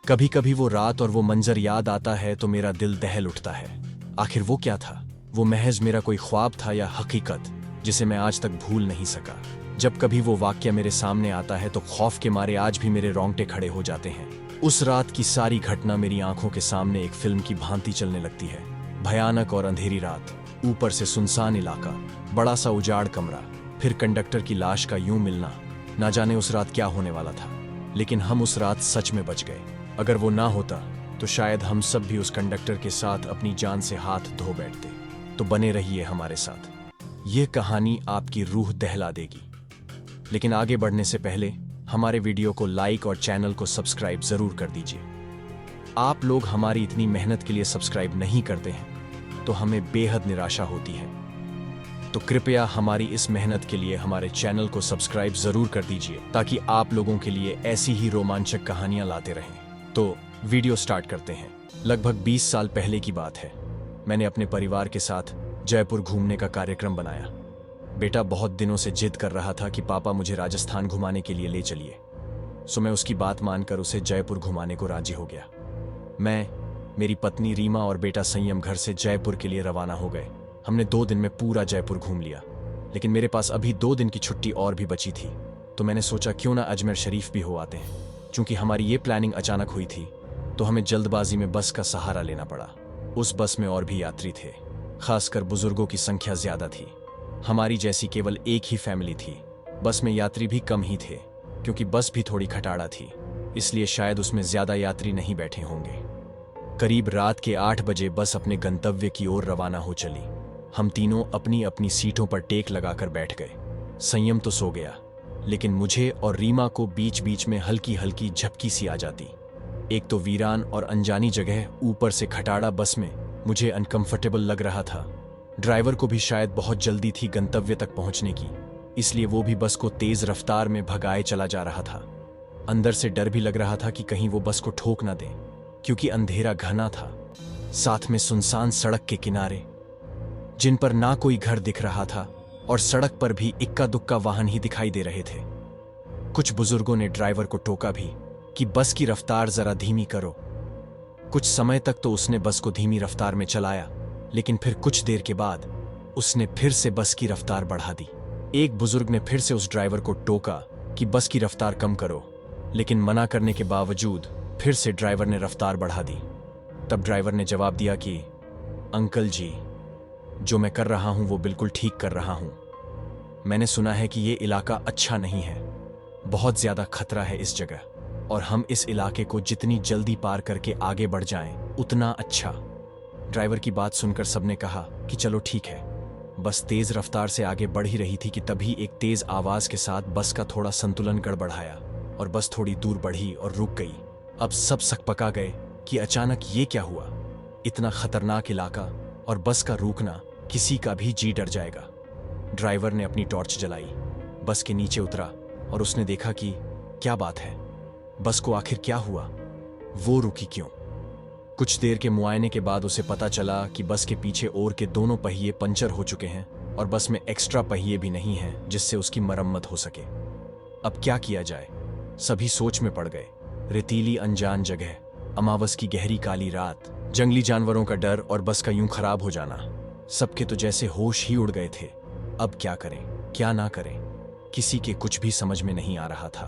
कभी कभी वो रात और वो मंजर याद आता है तो मेरा दिल दहल उठता है। आखिर वो क्या था? वो महज मेरा कोई ख्वाब था या हकीकत जिसे मैं आज तक भूल नहीं सका। जब कभी वो वाक्य मेरे सामने आता है तो खौफ के मारे आज भी मेरे रोंगटे खड़े हो जाते हैं। उस रात की सारी घटना मेरी आंखों के सामने एक फिल्म की भांति चलने लगती है। भयानक और अंधेरी रात, ऊपर से सुनसान इलाका, बड़ा सा उजाड़ कमरा, फिर कंडक्टर की लाश का यूं मिलना। ना जाने उस रात क्या होने वाला था, लेकिन हम उस रात सच में बच गए। अगर वो ना होता तो शायद हम सब भी उस कंडक्टर के साथ अपनी जान से हाथ धो बैठते। तो बने रहिए हमारे साथ, ये कहानी आपकी रूह दहला देगी। लेकिन आगे बढ़ने से पहले हमारे वीडियो को लाइक और चैनल को सब्सक्राइब जरूर कर दीजिए। आप लोग हमारी इतनी मेहनत के लिए सब्सक्राइब नहीं करते हैं तो हमें बेहद निराशा होती है। तो कृपया हमारी इस मेहनत के लिए हमारे चैनल को सब्सक्राइब जरूर कर दीजिए ताकि आप लोगों के लिए ऐसी ही रोमांचक कहानियां लाते रहें। तो वीडियो स्टार्ट करते हैं। लगभग 20 साल पहले की बात है। मैंने अपने परिवार के साथ जयपुर घूमने का कार्यक्रम बनाया। बेटा बहुत दिनों से जिद कर रहा था कि पापा मुझे राजस्थान घुमाने के लिए ले चलिए। सो मैं उसकी बात मानकर उसे जयपुर घुमाने को राजी हो गया। मैं, मेरी पत्नी रीमा और बेटा संयम घर से जयपुर के लिए रवाना हो गए। हमने 2 दिन में पूरा जयपुर घूम लिया, लेकिन मेरे पास अभी 2 दिन की छुट्टी और भी बची थी। तो मैंने सोचा क्यों ना अजमेर शरीफ भी हो आते हैं। चूंकि हमारी ये प्लानिंग अचानक हुई थी तो हमें जल्दबाजी में बस का सहारा लेना पड़ा। उस बस में और भी यात्री थे, खासकर बुजुर्गों की संख्या ज्यादा थी। हमारी जैसी केवल एक ही फैमिली थी। बस में यात्री भी कम ही थे, क्योंकि बस भी थोड़ी खटाड़ा थी, इसलिए शायद उसमें ज्यादा यात्री नहीं बैठे होंगे। करीब रात के 8 बजे बस अपने गंतव्य की ओर रवाना हो चली। हम तीनों अपनी अपनी सीटों पर टेक लगाकर बैठ गए। संयम तो सो गया, लेकिन मुझे और रीमा को बीच बीच में हल्की हल्की झपकी सी आ जाती। एक तो वीरान और अनजानी जगह, ऊपर से खटाड़ा बस में मुझे अनकंफर्टेबल लग रहा था। ड्राइवर को भी शायद बहुत जल्दी थी गंतव्य तक पहुंचने की, इसलिए वो भी बस को तेज रफ्तार में भगाए चला जा रहा था। अंदर से डर भी लग रहा था कि कहीं वो बस को ठोक ना दे, क्योंकि अंधेरा घना था, साथ में सुनसान सड़क के किनारे जिन पर ना कोई घर दिख रहा था और सड़क पर भी इक्का दुक्का वाहन ही दिखाई दे रहे थे। कुछ बुजुर्गों ने ड्राइवर को टोका भी कि बस की रफ्तार जरा धीमी करो। कुछ समय तक तो उसने बस को धीमी रफ्तार में चलाया, लेकिन फिर कुछ देर के बाद उसने फिर से बस की रफ्तार बढ़ा दी। एक बुजुर्ग ने फिर से उस ड्राइवर को टोका कि बस की रफ्तार कम करो, लेकिन मना करने के बावजूद फिर से ड्राइवर ने रफ्तार बढ़ा दी। तब ड्राइवर ने जवाब दिया कि अंकल जी, जो मैं कर रहा हूं वो बिल्कुल ठीक कर रहा हूं। मैंने सुना है कि ये इलाका अच्छा नहीं है, बहुत ज्यादा खतरा है इस जगह, और हम इस इलाके को जितनी जल्दी पार करके आगे बढ़ जाएं उतना अच्छा। ड्राइवर की बात सुनकर सबने कहा कि चलो ठीक है। बस तेज रफ्तार से आगे बढ़ ही रही थी कि तभी एक तेज आवाज के साथ बस का थोड़ा संतुलन गड़बड़ाया और बस थोड़ी दूर बढ़ी और रुक गई। अब सब सकपका गए कि अचानक ये क्या हुआ। इतना खतरनाक इलाका और बस का रुकना, किसी का भी जी डर जाएगा। ड्राइवर ने अपनी टॉर्च जलाई, बस के नीचे उतरा और उसने देखा कि क्या बात है, बस को आखिर क्या हुआ, वो रुकी क्यों। कुछ देर के मुआयने के बाद उसे पता चला कि बस के पीछे ओर के दोनों पहिए पंचर हो चुके हैं और बस में एक्स्ट्रा पहिए भी नहीं हैं जिससे उसकी मरम्मत हो सके। अब क्या किया जाए, सभी सोच में पड़ गए। रेतीली अनजान जगह, अमावस की गहरी काली रात, जंगली जानवरों का डर और बस का यूं खराब हो जाना, सबके तो जैसे होश ही उड़ गए थे। अब क्या करें, क्या ना करें, किसी के कुछ भी समझ में नहीं आ रहा था।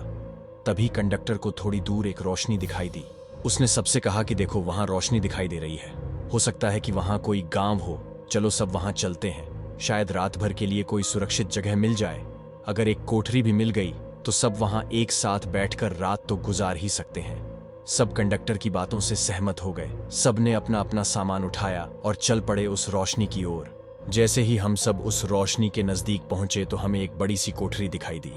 तभी कंडक्टर को थोड़ी दूर एक रोशनी दिखाई दी। उसने सबसे कहा कि देखो वहां रोशनी दिखाई दे रही है, हो सकता है कि वहां कोई गांव हो, चलो सब वहां चलते हैं, शायद रात भर के लिए कोई सुरक्षित जगह मिल जाए। अगर एक कोठरी भी मिल गई तो सब वहां एक साथ बैठकर रात तो गुजार ही सकते हैं। सब कंडक्टर की बातों से सहमत हो गए। सबने अपना अपना सामान उठाया और चल पड़े उस रोशनी की ओर। जैसे ही हम सब उस रोशनी के नजदीक पहुंचे तो हमें एक बड़ी सी कोठरी दिखाई दी,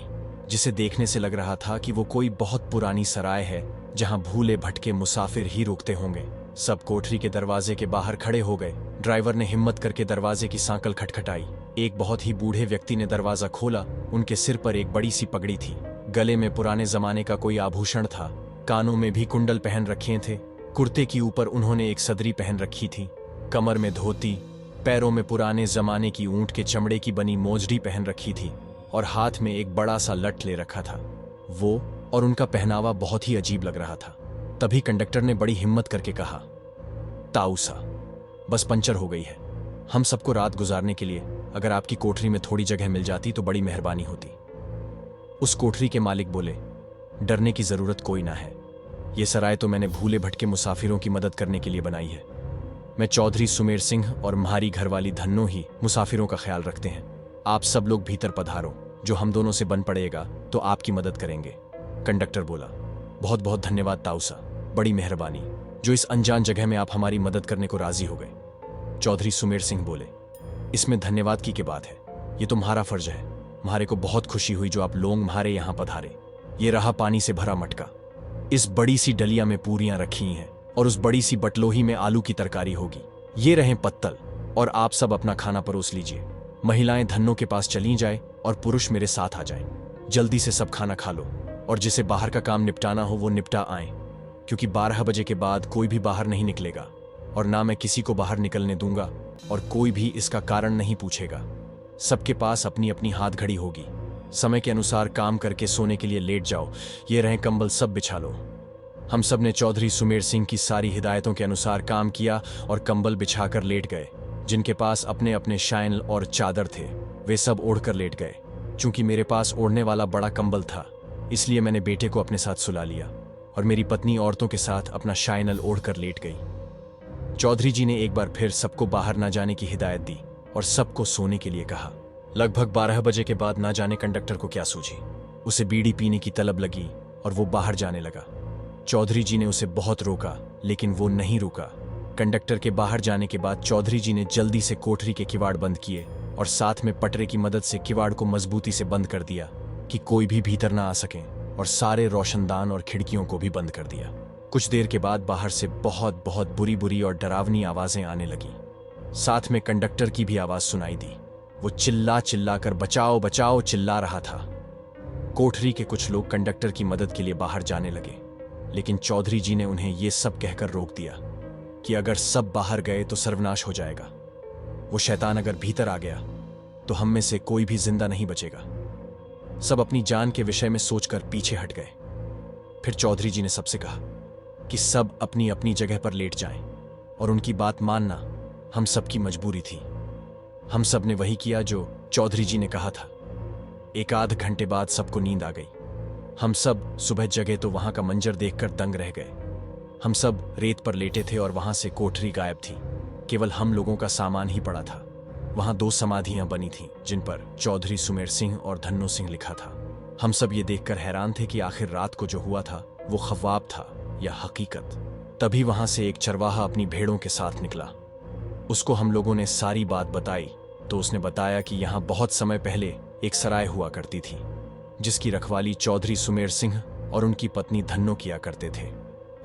जिसे देखने से लग रहा था कि वो कोई बहुत पुरानी सराय है जहां भूले भटके मुसाफिर ही रुकते होंगे। सब कोठरी के दरवाजे के बाहर खड़े हो गए। ड्राइवर ने हिम्मत करके दरवाजे की सांकल खटखटाई। एक बहुत ही बूढ़े व्यक्ति ने दरवाजा खोला। उनके सिर पर एक बड़ी सी पगड़ी थी, गले में पुराने जमाने का कोई आभूषण था, कानों में भी कुंडल पहन रखे थे। कुर्ते की ऊपर उन्होंने एक सदरी पहन रखी थी, कमर में धोती, पैरों में पुराने जमाने की ऊंट के चमड़े की बनी मोजड़ी पहन रखी थी और हाथ में एक बड़ा सा लठ ले रखा था। वो और उनका पहनावा बहुत ही अजीब लग रहा था। तभी कंडक्टर ने बड़ी हिम्मत करके कहा, ताऊसा, बस पंचर हो गई है। हम सबको रात गुजारने के लिए अगर आपकी कोठरी में थोड़ी जगह मिल जाती तो बड़ी मेहरबानी होती। उस कोठरी के मालिक बोले, डरने की जरूरत कोई ना है। ये सराय तो मैंने भूले भटके मुसाफिरों की मदद करने के लिए बनाई है। मैं चौधरी सुमेर सिंह और म्हारी घरवाली धन्नो ही मुसाफिरों का ख्याल रखते हैं। आप सब लोग भीतर पधारो, जो हम दोनों से बन पड़ेगा तो आपकी मदद करेंगे। कंडक्टर बोला, बहुत बहुत धन्यवाद ताऊसा, बड़ी मेहरबानी, जो इस अनजान जगह में आप हमारी मदद करने को राजी हो गए। चौधरी सुमेर सिंह बोले, इसमें धन्यवाद की बात है, ये तुम्हारा फर्ज है। म्हारे को बहुत खुशी हुई जो आप लोग म्हारे यहां पधारे। ये रहा पानी से भरा मटका, इस बड़ी सी डलिया में पूरियां रखी हैं और उस बड़ी सी बटलोही में आलू की तरकारी होगी। ये रहे पत्तल, और आप सब अपना खाना परोस लीजिए। महिलाएं धन्नो के पास चली जाए और पुरुष मेरे साथ आ जाएं। जल्दी से सब खाना खा लो, और जिसे बाहर का काम निपटाना हो वो निपटा आए, क्योंकि 12 बजे के बाद कोई भी बाहर नहीं निकलेगा, और ना मैं किसी को बाहर निकलने दूंगा, और कोई भी इसका कारण नहीं पूछेगा। सबके पास अपनी अपनी हाथ घड़ी होगी। समय के अनुसार काम करके सोने के लिए लेट जाओ। ये रहे कंबल, सब बिछा लो। हम सब ने चौधरी सुमेर सिंह की सारी हिदायतों के अनुसार काम किया और कंबल बिछाकर लेट गए। जिनके पास अपने अपने शायल और चादर थे वे सब ओढ़कर लेट गए। चूंकि मेरे पास ओढ़ने वाला बड़ा कंबल था, इसलिए मैंने बेटे को अपने साथ सुला लिया और मेरी पत्नी औरतों के साथ अपना शायनल ओढ़कर लेट गई। चौधरी जी ने एक बार फिर सबको बाहर ना जाने की हिदायत दी और सबको सोने के लिए कहा। लगभग 12 बजे के बाद ना जाने कंडक्टर को क्या सूझी, उसे बीड़ी पीने की तलब लगी और वो बाहर जाने लगा। चौधरी जी ने उसे बहुत रोका, लेकिन वो नहीं रुका। कंडक्टर के बाहर जाने के बाद चौधरी जी ने जल्दी से कोठरी के किवाड़ बंद किए और साथ में पटरे की मदद से किवाड़ को मजबूती से बंद कर दिया कि कोई भी भीतर ना आ सके, और सारे रोशनदान और खिड़कियों को भी बंद कर दिया। कुछ देर के बाद बाहर से बहुत बहुत बुरी बुरी और डरावनी आवाजें आने लगी। साथ में कंडक्टर की भी आवाज सुनाई दी। वो चिल्ला चिल्ला कर बचाओ बचाओ चिल्ला रहा था। कोठरी के कुछ लोग कंडक्टर की मदद के लिए बाहर जाने लगे, लेकिन चौधरी जी ने उन्हें ये सब कहकर रोक दिया कि अगर सब बाहर गए तो सर्वनाश हो जाएगा। वो शैतान अगर भीतर आ गया तो हम में से कोई भी जिंदा नहीं बचेगा। सब अपनी जान के विषय में सोचकर पीछे हट गए। फिर चौधरी जी ने सबसे कहा कि सब अपनी अपनी जगह पर लेट जाएं और उनकी बात मानना हम सबकी मजबूरी थी। हम सब ने वही किया जो चौधरी जी ने कहा था। एक आध घंटे बाद सबको नींद आ गई। हम सब सुबह जगे तो वहां का मंजर देखकर दंग रह गए। हम सब रेत पर लेटे थे और वहां से कोठरी गायब थी। केवल हम लोगों का सामान ही पड़ा था। वहां 2 समाधियां बनी थीं, जिन पर चौधरी सुमेर सिंह और धन्नो सिंह लिखा था। हम सब ये देखकर हैरान थे कि आखिर रात को जो हुआ था वो ख्वाब था या हकीकत। तभी वहां से एक चरवाहा अपनी भेड़ों के साथ निकला। उसको हम लोगों ने सारी बात बताई तो उसने बताया कि यहाँ बहुत समय पहले एक सराय हुआ करती थी, जिसकी रखवाली चौधरी सुमेर सिंह और उनकी पत्नी धन्नो किया करते थे,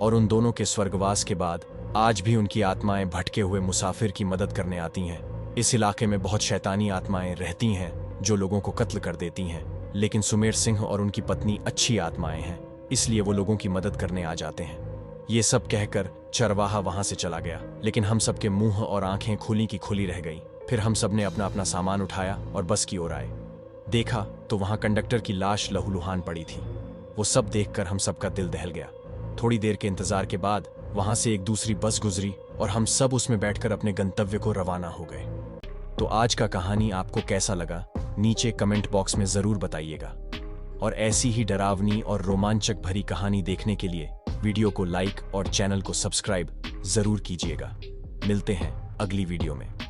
और उन दोनों के स्वर्गवास के बाद आज भी उनकी आत्माएं भटके हुए मुसाफिर की मदद करने आती हैं। इस इलाके में बहुत शैतानी आत्माएं रहती हैं जो लोगों को कत्ल कर देती हैं, लेकिन सुमेर सिंह और उनकी पत्नी अच्छी आत्माएं हैं, इसलिए वो लोगों की मदद करने आ जाते हैं। ये सब कहकर चरवाहा वहां से चला गया, लेकिन हम सबके मुंह और आंखें खुली की खुली रह गई। फिर हम सब ने अपना अपना सामान उठाया और बस की ओर आए। देखा तो वहां कंडक्टर की लाश लहूलुहान पड़ी थी। वो सब देखकर हम सबका दिल दहल गया। थोड़ी देर के इंतजार के बाद वहां से एक दूसरी बस गुजरी और हम सब उसमें बैठकर अपने गंतव्य को रवाना हो गए। तो आज का कहानी आपको कैसा लगा नीचे कमेंट बॉक्स में जरूर बताइएगा, और ऐसी ही डरावनी और रोमांचक भरी कहानी देखने के लिए वीडियो को लाइक और चैनल को सब्सक्राइब जरूर कीजिएगा। मिलते हैं अगली वीडियो में।